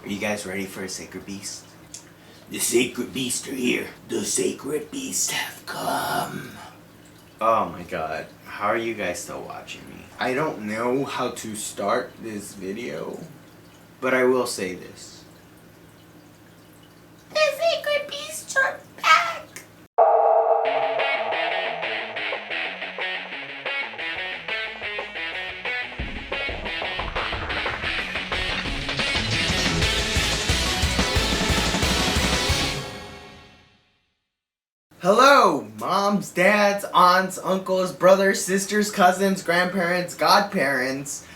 Are you guys ready for a sacred beast? The sacred beasts are here. The sacred beasts have come. Oh my god. How are you guys still watching me? I don't know how to start this video, but I will say this. The sacred beasts are back! Hello, moms, dads, aunts, uncles, brothers, sisters, cousins, grandparents, godparents,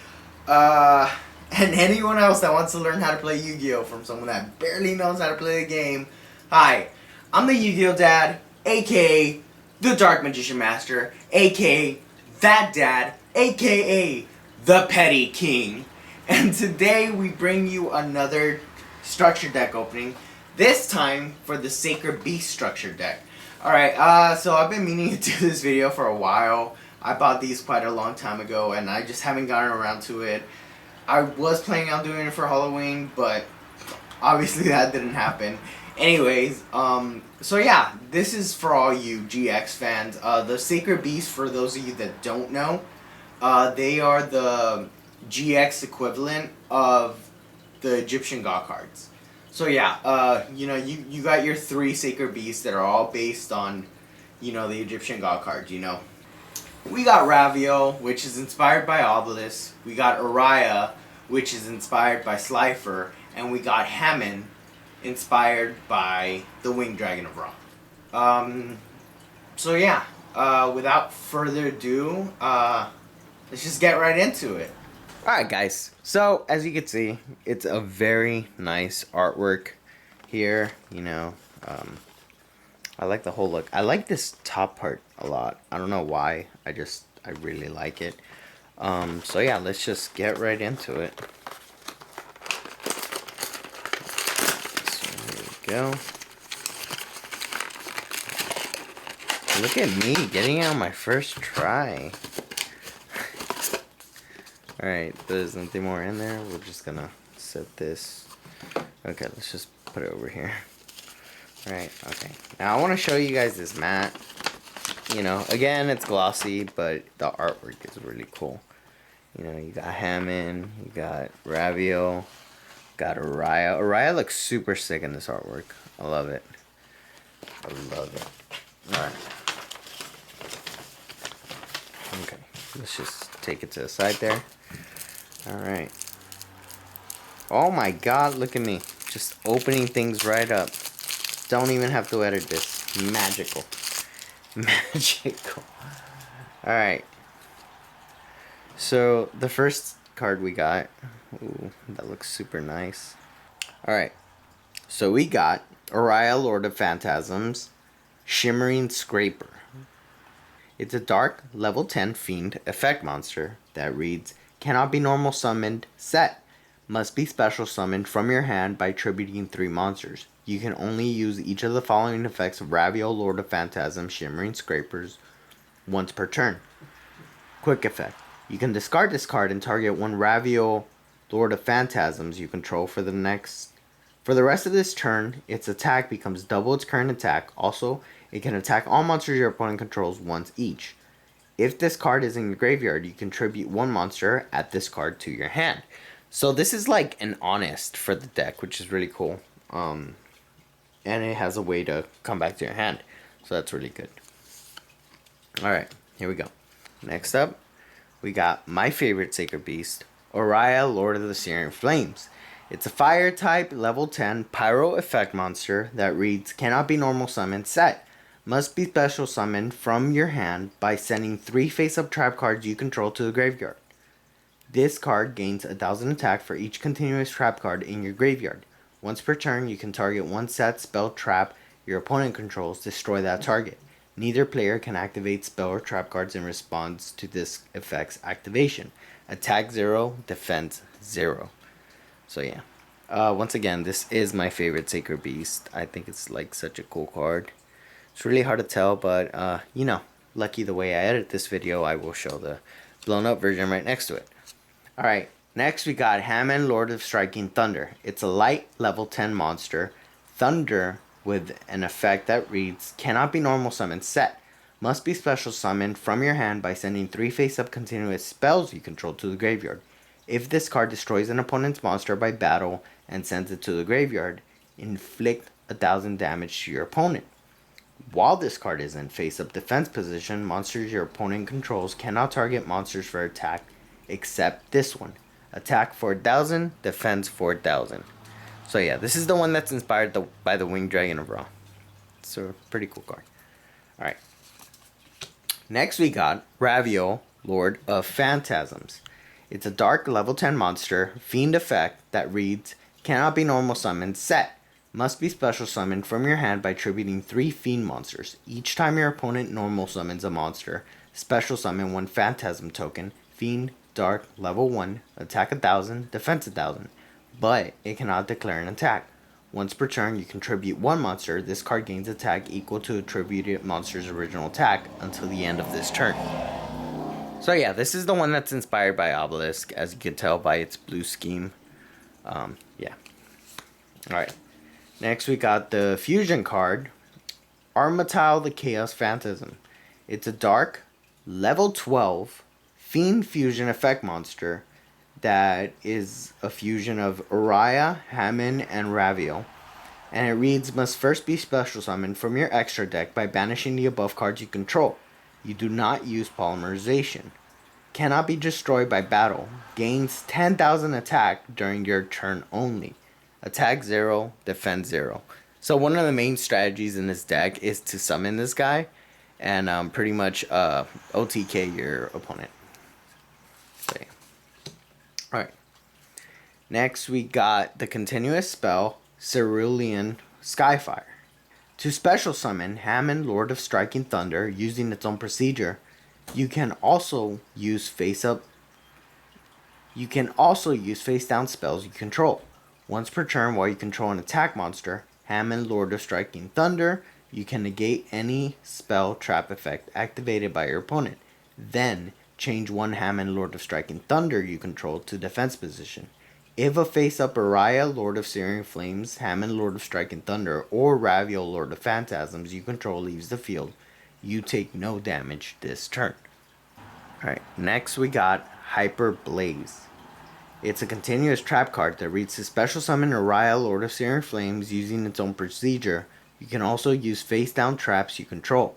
and anyone else that wants to learn how to play Yu-Gi-Oh from someone that barely knows how to play the game. Hi, I'm the Yu-Gi-Oh dad, aka the Dark Magician Master, aka that dad, aka the Petty King. And today we bring you another structure deck opening, this time for the Sacred Beast structure deck. Alright, so I've been meaning to do this video for a while. I bought these quite a long time ago and I just haven't gotten around to it. I was planning on doing it for Halloween, but obviously that didn't happen. Anyways, so yeah, this is for all you GX fans. The Sacred Beast, for those of you that don't know, they are the GX equivalent of the Egyptian God cards. So yeah, you know, you got your three Sacred Beasts that are all based on, you know, the Egyptian God cards, you know. We got RAVIEL, which is inspired by Obelisk. We got Uriah, which is inspired by Slifer. And we got Hammond, inspired by the Winged Dragon of Ra. So yeah, without further ado, let's just get right into it. Alright guys, so as you can see, it's a very nice artwork here, you know. I like the whole look. I like this top part a lot. I don't know why, I really like it. So yeah, let's just get right into it. So here we go. Look at me getting out my first try. Alright, there's nothing more in there. We're just gonna set this. Okay, let's just put it over here. Alright, okay. Now I want to show you guys this mat. You know, again, it's glossy, but the artwork is really cool. You know, you got Hammond, you got RAVIEL, got Uriah. Uriah looks super sick in this artwork. I love it. I love it. Alright. Okay, let's just take it to the side there. Alright. Oh my god, look at me. Just opening things right up. Don't even have to edit this. Magical. Magical. Alright. So, the first card we got. Ooh, that looks super nice. Alright. So, we got Uriah, Lord of Phantasms, Shimmering Scraper. It's a dark, level 10 fiend effect monster that reads, cannot be normal summoned, set. Must be special summoned from your hand by attributing 3 monsters. You can only use each of the following effects of RAVIEL, Lord of Phantasm, Shimmering Scrapers once per turn. Quick effect. You can discard this card and target one RAVIEL, Lord of Phantasms you control for the rest of this turn. Its attack becomes double its current attack. Also, it can attack all monsters your opponent controls once each. If this card is in your graveyard, you contribute 1 monster at this card to your hand. So this is like an honest for the deck, which is really cool. And it has a way to come back to your hand. So that's really good. Alright, here we go. Next up, we got my favorite Sacred Beast, Uriah, Lord of the Searing Flames. It's a fire type, level 10, pyro effect monster that reads, cannot be normal summoned, set. Must be special summoned from your hand by sending 3 face-up trap cards you control to the graveyard. This card gains 1000 attack for each continuous trap card in your graveyard. Once per turn, you can target 1 set spell trap your opponent controls, destroy that target. Neither player can activate spell or trap cards in response to this effect's activation. Attack 0, defense 0. So yeah. Once again, this is my favorite Sacred Beast. I think it's like such a cool card. It's really hard to tell, but, you know, lucky the way I edit this video, I will show the blown up version right next to it. Alright, Next we got Hammond, Lord of Striking Thunder. It's a light level 10 monster. Thunder with an effect that reads, cannot be normal summoned set. Must be special summoned from your hand by sending 3 face-up continuous spells you control to the graveyard. If this card destroys an opponent's monster by battle and sends it to the graveyard, inflict 1,000 damage to your opponent. While this card is in face-up defense position, monsters your opponent controls cannot target monsters for attack except this one. Attack 4,000, defense 4,000. So yeah, this is the one that's inspired by the Winged Dragon of Ra. It's a pretty cool card. Alright. Next we got RAVIEL, Lord of Phantasms. It's a dark level 10 monster, fiend effect that reads, cannot be normal summoned set. Must be special summoned from your hand by tributing 3 fiend monsters. Each time your opponent normal summons a monster, special summon 1 phantasm token, fiend, dark, level 1, attack 1,000, defense 1,000. But it cannot declare an attack. Once per turn, you contribute 1 monster. This card gains attack equal to a tributed monster's original attack until the end of this turn. So yeah, this is the one that's inspired by Obelisk, as you can tell by its blue scheme. Yeah. Alright. Next we got the fusion card, Untitled the Chaos Phantasm. It's a dark, level 12, fiend fusion effect monster that is a fusion of Uriah, Hammond, and RAVIEL. And it reads, must first be special summoned from your extra deck by banishing the above cards you control. You do not use polymerization. Cannot be destroyed by battle. Gains 10,000 attack during your turn only. Attack 0, defense 0. So one of the main strategies in this deck is to summon this guy and pretty much OTK your opponent. So, yeah. Alright. Next we got the continuous spell, CERULEAN SKYFIRE. To special summon Hammond, Lord of Striking Thunder, using its own procedure, you can also use face-down spells you control. Once per turn while you control an attack monster, Hammond, Lord of Striking Thunder, you can negate any spell trap effect activated by your opponent. Then, change 1 Hammond, Lord of Striking Thunder you control to defense position. If a face-up Uriah, Lord of Searing Flames, Hammond, Lord of Striking Thunder, or RAVIEL, Lord of Phantasms you control leaves the field, you take no damage this turn. Alright, next we got Hyper Blaze. It's a continuous trap card that reads to special summon Uriah, Lord of Searing Flames using its own procedure. You can also use face-down traps you control.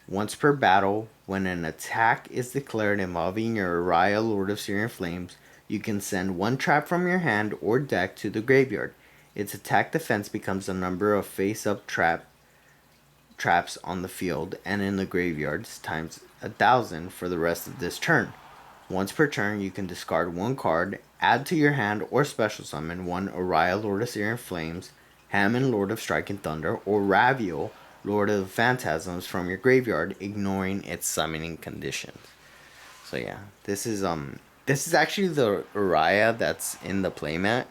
Once per battle, when an attack is declared involving your Uriah, Lord of Searing Flames, you can send 1 trap from your hand or deck to the graveyard. Its attack defense becomes the number of face-up traps on the field and in the graveyards times 1,000 for the rest of this turn. Once per turn, you can discard 1 card, add to your hand, or special summon 1 Uriah, Lord of Searing Flames, Hammond, Lord of Striking Thunder, or RAVIEL, Lord of Phantasms from your graveyard, ignoring its summoning conditions. So yeah, this is actually the Uriah that's in the playmat.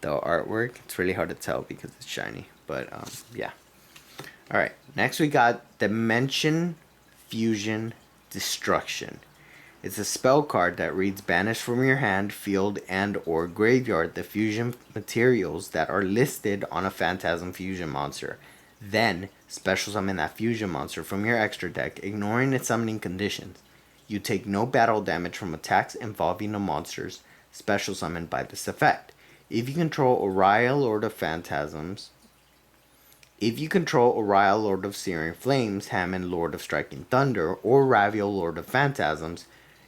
The artwork, it's really hard to tell because it's shiny, but yeah. Alright, next we got Dimension Fusion Destruction. It's a spell card that reads, banish from your hand, field, and or graveyard the fusion materials that are listed on a Phantasm fusion monster. Then, special summon that fusion monster from your extra deck, ignoring its summoning conditions. You take no battle damage from attacks involving the monsters special summoned by this effect. If you control Uriah, Lord of Phantasms, if you control Uriah, Lord of Searing Flames, Hammond, Lord of Striking Thunder, or RAVIEL, Lord of Phantasms,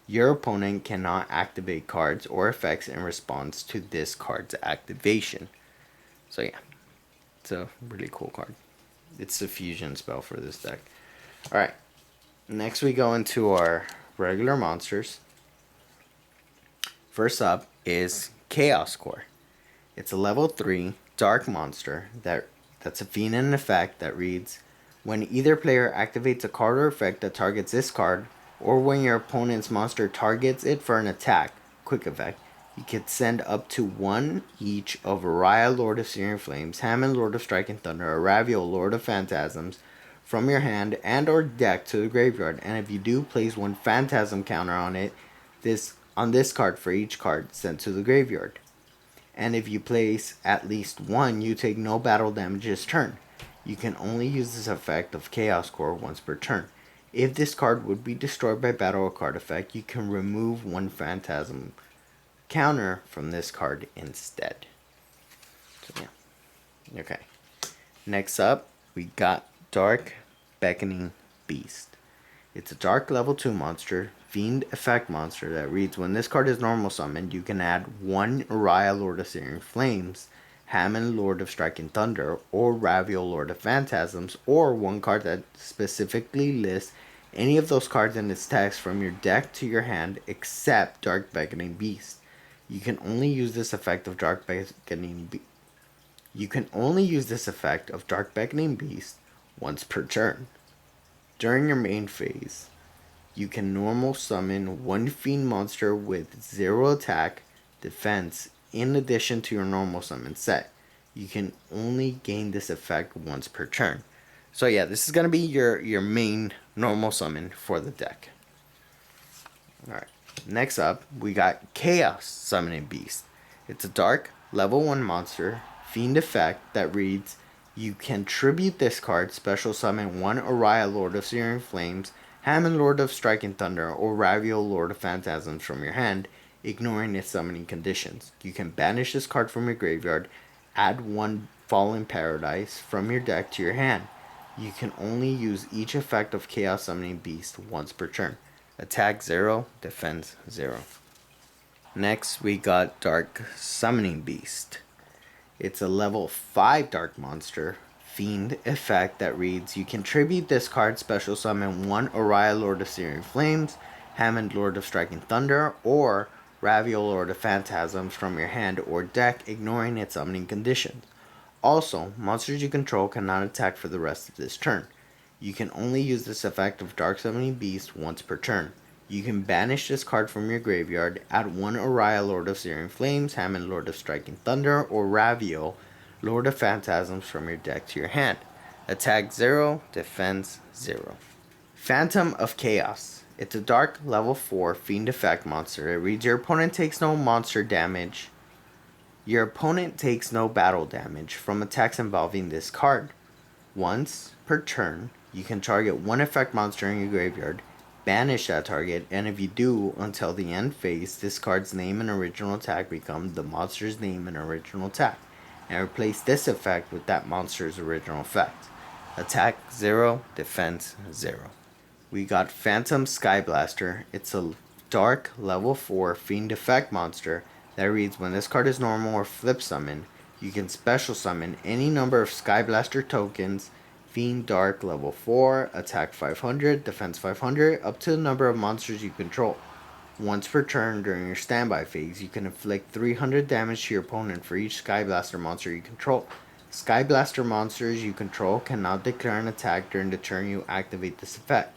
your opponent cannot activate cards or effects in response to this card's activation. So yeah, it's a really cool card. It's a fusion spell for this deck. Alright, next we go into our regular monsters. First up is Chaos Core. It's a level 3 dark monster that's a fiend and an effect that reads, when either player activates a card or effect that targets this card, or when your opponent's monster targets it for an attack, quick effect, you can send up to 1 each of Uriah, Lord of Searing Flames, Hammond, Lord of Striking Thunder, or RAVIEL, Lord of Phantasms from your hand and or deck to the graveyard, and if you do, place 1 Phantasm counter on it. This on this card for each card sent to the graveyard. And if you place at least one, you take no battle damage this turn. You can only use this effect of Chaos Core once per turn. If this card would be destroyed by battle or card effect, you can remove one Phantasm counter from this card instead. So yeah. Okay. Next up, we got Dark Beckoning Beast. It's a dark level 2 monster, fiend effect monster that reads, when this card is normal summoned, you can add one Uriah Lord of Searing Flames, Hammond Lord of Striking Thunder, or Raviel Lord of Phantasms, or one card that specifically lists any of those cards in its text from your deck to your hand except Dark Beckoning Beast. You can only use this effect of Dark Beckoning Beast once per turn. During your main phase, you can normal summon one fiend monster with 0 attack, defense, in addition to your normal summon set. You can only gain this effect once per turn. So yeah, this is going to be your main normal summon for the deck. Alright, next up, we got Chaos Summoning Beast. It's a dark, level 1 monster, fiend effect that reads, you can tribute this card, special summon one Uriah Lord of Searing Flames, Hammond Lord of Striking Thunder, or Raviel Lord of Phantasms from your hand, ignoring its summoning conditions. You can banish this card from your graveyard, add one Fallen Paradise from your deck to your hand. You can only use each effect of Chaos Summoning Beast once per turn. Attack 0, defense 0. Next, we got Dark Summoning Beast. It's a level 5 dark monster, fiend effect that reads, you can tribute this card, special summon one Uriah Lord of Searing Flames, Hammond Lord of Striking Thunder, or Raviel Lord of Phantasms from your hand or deck, ignoring its summoning conditions. Also, monsters you control cannot attack for the rest of this turn. You can only use this effect of Dark Summoning Beast once per turn. You can banish this card from your graveyard, add one Uriah Lord of Searing Flames, Hammond Lord of Striking Thunder, or Raviel Lord of Phantasms from your deck to your hand. Attack 0, defense 0. Phantom of Chaos. It's a dark level 4 fiend effect monster. It reads, your opponent takes no monster damage. Your opponent takes no battle damage from attacks involving this card. Once per turn, you can target one effect monster in your graveyard, banish that target, and if you do, until the end phase, this card's name and original attack become the monster's name and original attack, and replace this effect with that monster's original effect. Attack 0, defense 0. We got Phantom SKYBLASTER. It's a dark level 4 fiend effect monster that reads, when this card is normal or flip summon, you can special summon any number of SKYBLASTER tokens, fiend dark level 4, attack 500, defense 500, up to the number of monsters you control. Once per turn during your standby phase, you can inflict 300 damage to your opponent for each SKYBLASTER monster you control. SKYBLASTER monsters you control cannot declare an attack during the turn you activate this effect.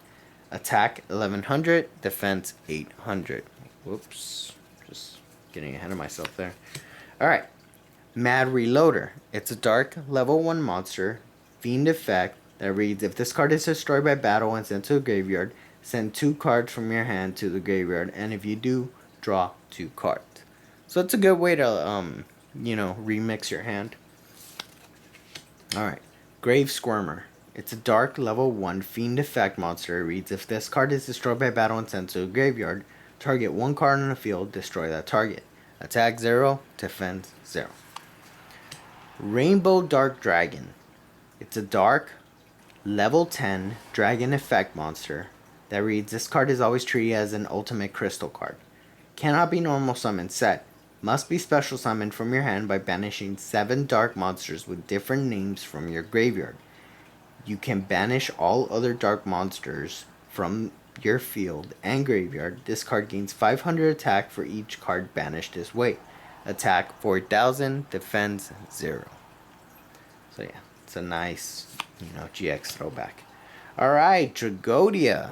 Attack 1100, defense 800. Whoops, just getting ahead of myself there. Alright, Mad Reloader. It's a dark level 1 monster, fiend effect that reads, if this card is destroyed by battle and sent to a graveyard, send 2 cards from your hand to the graveyard, and if you do, draw 2 cards. So it's a good way to, remix your hand. Alright, Grave Squirmer. It's a dark level 1 fiend effect monster. It reads, if this card is destroyed by battle and sent to a graveyard, target 1 card on the field, destroy that target. Attack 0, defense 0. Rainbow Dark Dragon. It's a dark level 10 dragon effect monster that reads, this card is always treated as an ultimate crystal card. Cannot be normal summon set. Must be special summoned from your hand by banishing 7 dark monsters with different names from your graveyard. You can banish all other dark monsters from your field and graveyard. This card gains 500 attack for each card banished this way. Attack 4000, defense 0. So yeah, it's a nice, GX throwback. Alright, Tragoedia.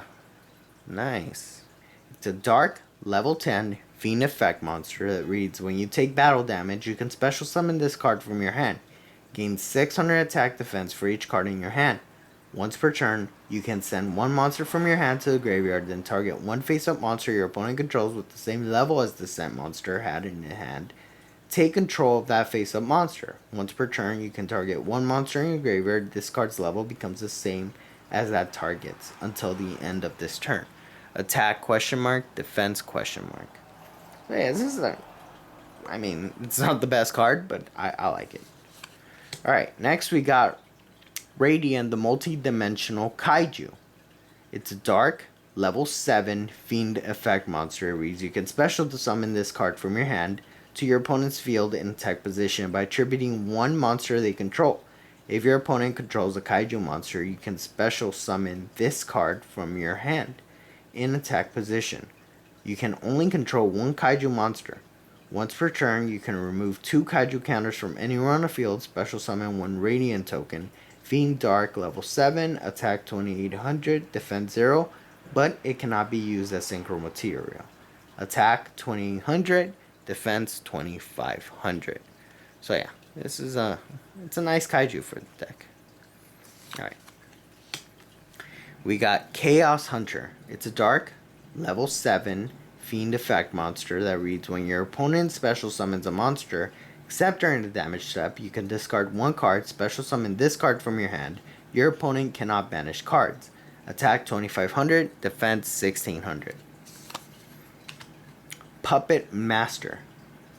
Nice. It's a dark level 10 fiend effect monster that reads, when you take battle damage, you can special summon this card from your hand. Gain 600 attack defense for each card in your hand. Once per turn, you can send one monster from your hand to the graveyard, then target one face-up monster your opponent controls with the same level as the sent monster had in hand. Take control of that face-up monster. Once per turn, you can target one monster in your graveyard. This card's level becomes the same as that target's until the end of this turn. Attack ? Defense ? Yeah, this is it's not the best card, but I like it. Alright, next we got Radiant, the multi-dimensional kaiju. It's a dark, level 7 fiend effect monster. It reads, you can special summon this card from your hand to your opponent's field in attack position by attributing one monster they control. If your opponent controls a kaiju monster, you can special summon this card from your hand in attack position. You can only control one kaiju monster. Once per turn, you can remove 2 kaiju counters from anywhere on the field, special summon 1 Radiant token. Fiend Dark, level 7, attack 2800, defense 0, but it cannot be used as synchro material. Attack 2800, defense 2500. So yeah, this is it's a nice kaiju for the deck. Alright. We got Chaos Hunter. It's a dark, level 7, fiend effect monster that reads, when your opponent special summons a monster, except during the damage step, you can discard one card, special summon this card from your hand. Your opponent cannot banish cards. Attack 2500, defense 1600. Puppet Master.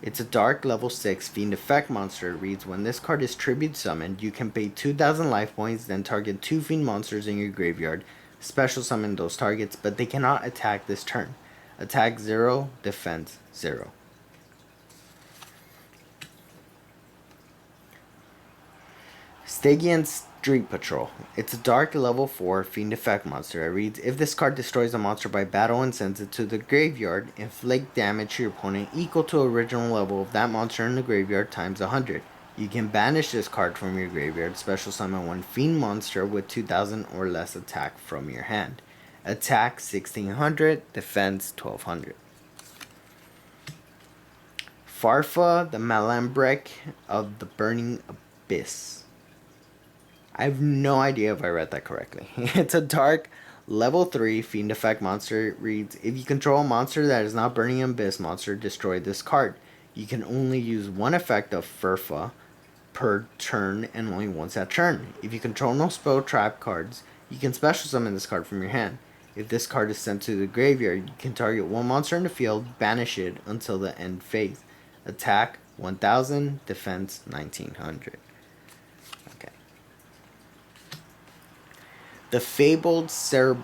It's a dark level 6 fiend effect monster. It reads, when this card is tribute summoned, you can pay 2000 life points, then target 2 fiend monsters in your graveyard. Special summon those targets, but they cannot attack this turn. Attack 0, defense 0. Stygian Street Patrol. It's a dark level 4 fiend effect monster. It reads, if this card destroys a monster by battle and sends it to the graveyard, inflict damage to your opponent equal to original level of that monster in the graveyard times 100. You can banish this card from your graveyard, special summon 1 fiend monster with 2000 or less attack from your hand. Attack 1600, defense 1200. Farfa, the Malambrek of the Burning Abyss. I have no idea if I read that correctly. It's a dark, level 3 fiend effect monster. It reads, if you control a monster that is not Burning Abyss monster, destroy this card. You can only use one effect of Farfa per turn and only once that turn. If you control no spell trap cards, you can special summon this card from your hand. If this card is sent to the graveyard, you can target one monster in the field, banish it until the end phase. Attack 1000, defense 1900. Okay. The Fabled Cerberil?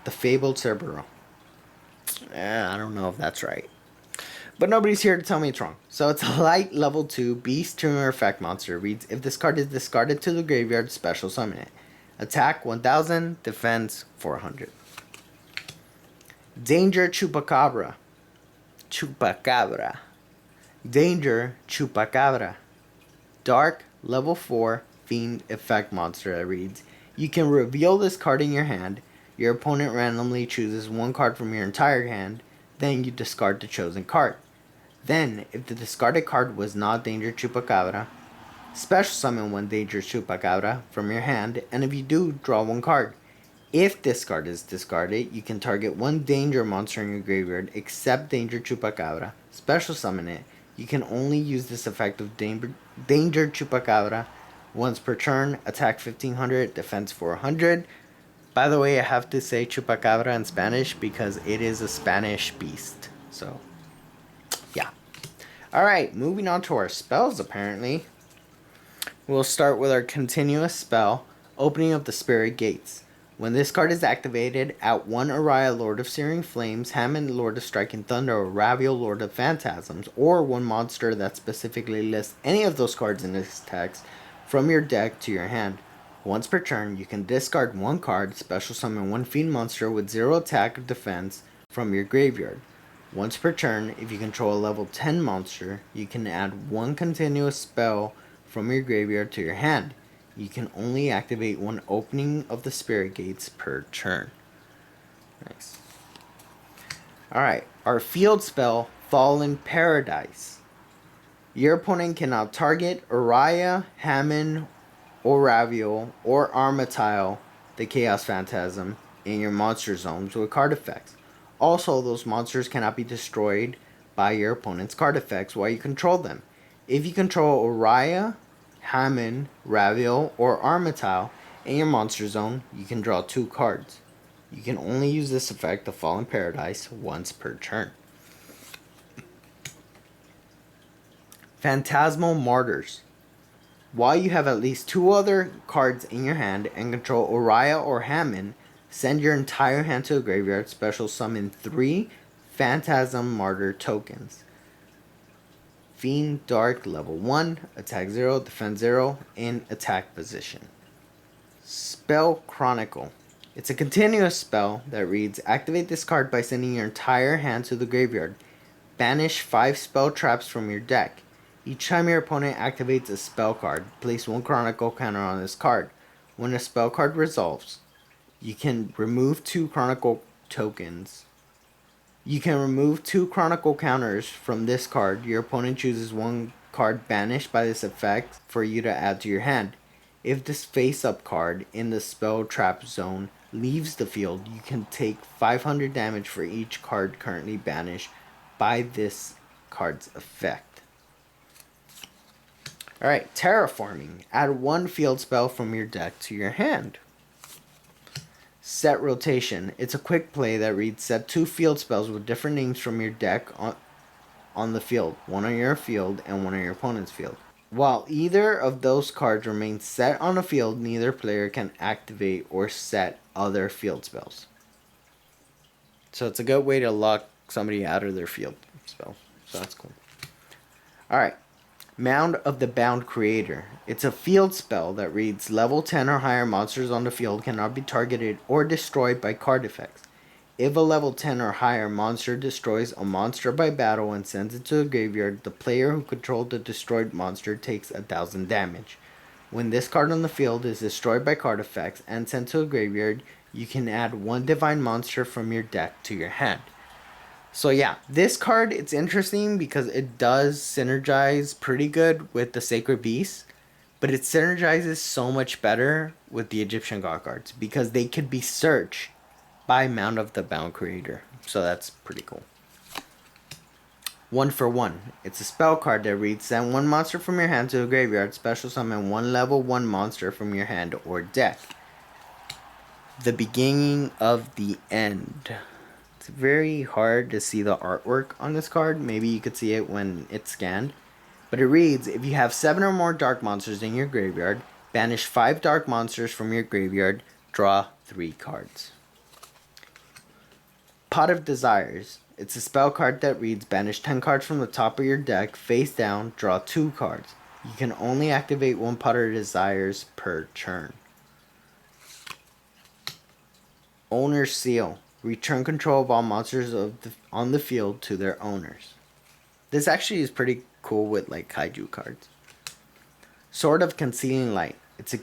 The Fabled Cerberil. I don't know if that's right. But nobody's here to tell me it's wrong. So it's a light level 2 beast tumor effect monster. It reads, if this card is discarded to the graveyard, special summon it. Attack 1000, defense 400. Danger Chupacabra. Chupacabra. Danger Chupacabra. Dark, level 4, fiend effect monster that reads, you can reveal this card in your hand. Your opponent randomly chooses one card from your entire hand. Then you discard the chosen card. Then, if the discarded card was not Danger Chupacabra, special summon 1 Danger Chupacabra from your hand, and if you do, draw 1 card. If this card is discarded, you can target 1 Danger monster in your graveyard, except Danger Chupacabra, special summon it. You can only use this effect of Danger Chupacabra once per turn, attack 1500, defense 400. By the way, I have to say Chupacabra in Spanish because it is a Spanish beast. So, yeah. Alright, moving on to our spells apparently. We'll start with our continuous spell, Opening of the Spirit Gates. When this card is activated, at 1 Uriah, Lord of Searing Flames, Hammond, Lord of Striking Thunder, or Raviel, Lord of Phantasms, or 1 monster that specifically lists any of those cards in this text from your deck to your hand. Once per turn, you can discard 1 card, special summon 1 fiend monster with 0 attack or defense from your graveyard. Once per turn, if you control a level 10 monster, you can add 1 continuous spell from your graveyard to your hand. You can only activate 1 Opening of the Spirit Gates per turn. Nice. Alright, our field spell, Fallen Paradise. Your opponent cannot target Uriah, Hammond, or RAVIEL, or Armatile, the Chaos Phantasm, in your monster zones with card effects. Also, those monsters cannot be destroyed by your opponent's card effects while you control them. If you control Oriah, Hammond, RAVIEL, or Armatile in your monster zone, you can draw 2 cards. You can only use this effect of Fallen Paradise once per turn. Phantasmal Martyrs. While you have at least 2 other cards in your hand and control Oriah or Hammond, send your entire hand to a graveyard, special summon 3 Phantasm Martyr tokens. Fiend Dark level 1, attack 0, defense 0, in attack position. Spell Chronicle. It's a continuous spell that reads, activate this card by sending your entire hand to the graveyard. Banish 5 spell traps from your deck. Each time your opponent activates a spell card, place 1 Chronicle counter on this card. When a spell card resolves, you can remove 2 Chronicle tokens. You can remove 2 Chronicle counters from this card. Your opponent chooses 1 card banished by this effect for you to add to your hand. If this face-up card in the spell trap zone leaves the field, you can take 500 damage for each card currently banished by this card's effect. Alright, Terraforming. Add 1 field spell from your deck to your hand. Set Rotation. It's a quick play that reads, set 2 field spells with different names from your deck on the field. 1 on your field and 1 on your opponent's field. While either of those cards remain set on the field, neither player can activate or set other field spells. So it's a good way to lock somebody out of their field spell. So that's cool. Alright. Mound of the Bound Creator. It's a field spell that reads, level 10 or higher monsters on the field cannot be targeted or destroyed by card effects. If a level 10 or higher monster destroys a monster by battle and sends it to a graveyard, the player who controlled the destroyed monster takes 1000 damage. When this card on the field is destroyed by card effects and sent to a graveyard, you can add 1 divine monster from your deck to your hand. So yeah, this card, it's interesting because it does synergize pretty good with the Sacred Beast, but it synergizes so much better with the Egyptian God cards because they could be searched by Mound of the Bound Creator. So that's pretty cool. 1 for 1. It's a spell card that reads, send 1 monster from your hand to a graveyard, special summon 1 level 1 monster from your hand or deck. The Beginning of the End. It's very hard to see the artwork on this card. Maybe you could see it when it's scanned. But it reads, if you have 7 or more dark monsters in your graveyard, banish 5 dark monsters from your graveyard, draw 3 cards. Pot of Desires. It's a spell card that reads, banish 10 cards from the top of your deck, face down, draw 2 cards. You can only activate 1 Pot of Desires per turn. Owner's Seal. Return control of all monsters on the field to their owners. This actually is pretty cool with like kaiju cards. Sword of Concealing Light. It's a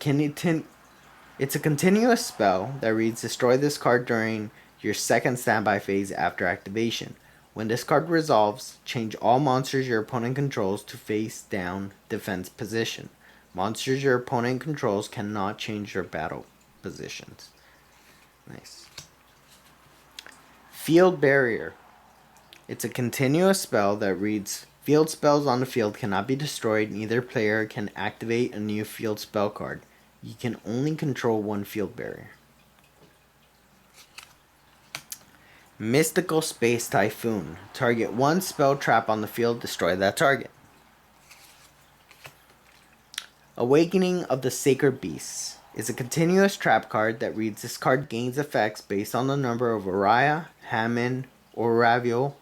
continuous spell that reads, destroy this card during your second standby phase after activation. When this card resolves, change all monsters your opponent controls to face down defense position. Monsters your opponent controls cannot change their battle positions. Nice. Field Barrier. It's a continuous spell that reads, field spells on the field cannot be destroyed. Neither player can activate a new field spell card. You can only control 1 field barrier. Mystical Space Typhoon. Target 1 spell trap on the field, destroy that target. Awakening of the Sacred Beasts is a continuous trap card that reads, this card gains effects based on the number of Oriah, Hammond, or RAVIEL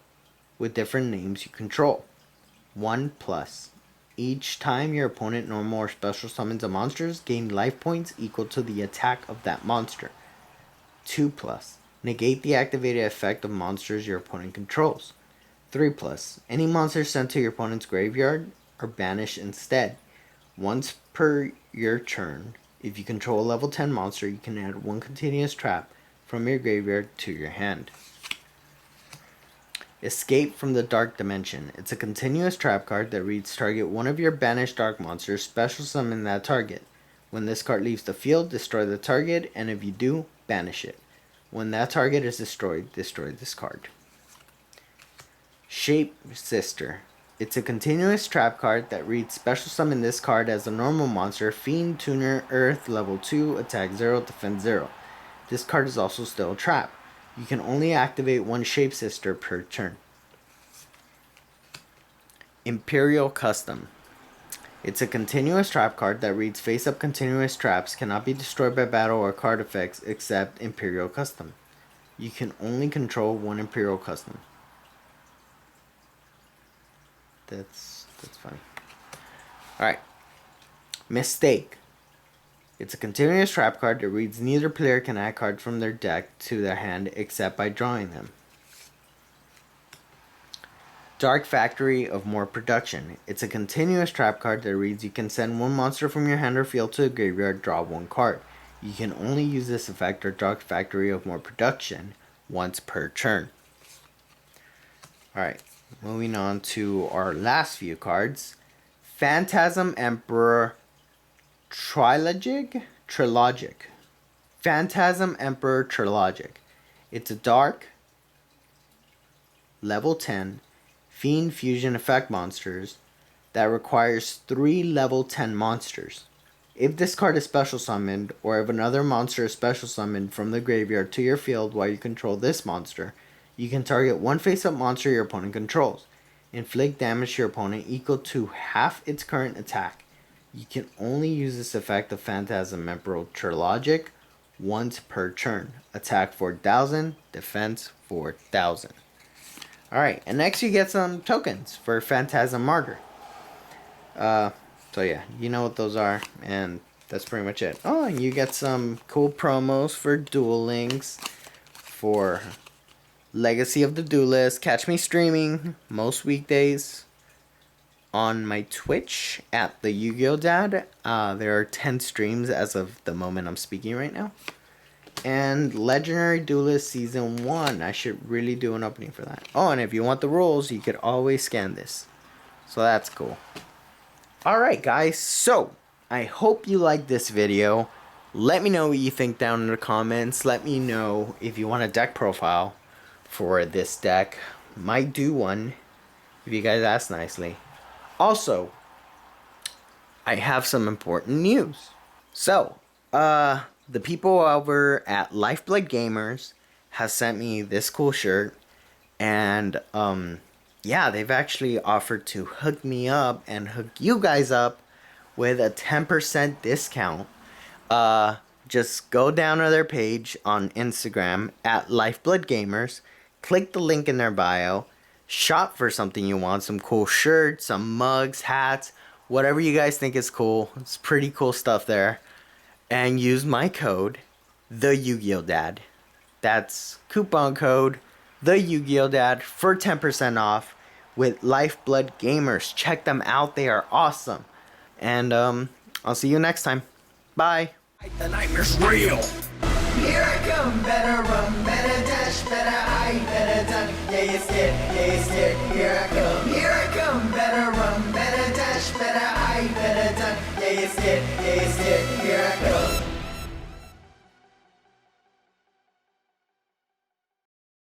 with different names you control. 1+. Each time your opponent normal or special summons a monster, gain life points equal to the attack of that monster. 2+. Negate the activated effect of monsters your opponent controls. 3+. Any monsters sent to your opponent's graveyard are banished instead. Once per your turn, if you control a level 10 monster, you can add 1 continuous trap from your graveyard to your hand. Escape from the Dark Dimension. It's a continuous trap card that reads, target 1 of your banished dark monsters, special summon that target. When this card leaves the field, destroy the target, and if you do, banish it. When that target is destroyed, destroy this card. SHAPESISTER. It's a continuous trap card that reads special summon this card as a normal monster, Fiend, Tuner, Earth, level 2, attack 0, defense 0. This card is also still a trap. You can only activate one SHAPESISTER per turn. IMPERIAL Custom. It's a continuous trap card that reads face up continuous traps, cannot be destroyed by battle or card effects except Imperial Custom. You can only control one Imperial Custom. That's funny. Alright. Mistake. It's a continuous trap card that reads neither player can add cards from their deck to their hand except by drawing them. Dark Factory of More Production. It's a continuous trap card that reads you can send one monster from your hand or field to the graveyard, draw one card. You can only use this effect or Dark Factory of More Production once per turn. Alright, moving on to our last few cards. Phantasm Emperor Trilogic? Phantasm Emperor Trilogic. It's a dark, level 10, Fiend Fusion effect monsters that requires 3 level 10 monsters. If this card is special summoned, or if another monster is special summoned from the graveyard to your field while you control this monster, you can target one face-up monster your opponent controls. Inflict damage to your opponent equal to half its current attack. You can only use this effect of Phantasm Emperor Trilogic once per turn. Attack 4,000, defense 4,000. Alright, and next you get some tokens for Phantasm Martyr. So yeah, you know what those are, and that's pretty much it. Oh, and you get some cool promos for Duel Links, for Legacy of the Duelist. Catch me streaming most weekdays on my Twitch at the YuGiOh Dad. There are 10 streams as of the moment I'm speaking right now. And Legendary Duelist Season 1. I should really do an opening for that. Oh, and if you want the rules, you could always scan this. So that's cool. Alright guys, so I hope you liked this video. Let me know what you think down in the comments. Let me know if you want a deck profile for this deck. Might do one if you guys ask nicely. Also, I have some important news. So, the people over at Lifeblood Gamers has sent me this cool shirt, and yeah, they've actually offered to hook me up and hook you guys up with a 10% discount. Just go down to their page on Instagram at Lifeblood Gamers, click the link in their bio, shop for something you want, some cool shirts, some mugs, hats, whatever you guys think is cool. It's pretty cool stuff there. And use my code, the YuGiOh Dad. That's coupon code, the YuGiOh Dad, for 10% off with Lifeblood Gamers. Check them out, they are awesome. And I'll see you next time. Bye. The nightmare's real. Here I come, better run, better dash, better hide, better duck. Yeah, you're scared, yeah, you're scared. Here I come, better run, better dash, better hide, better duck. Yeah, you're scared, yeah, you're scared. Here I come.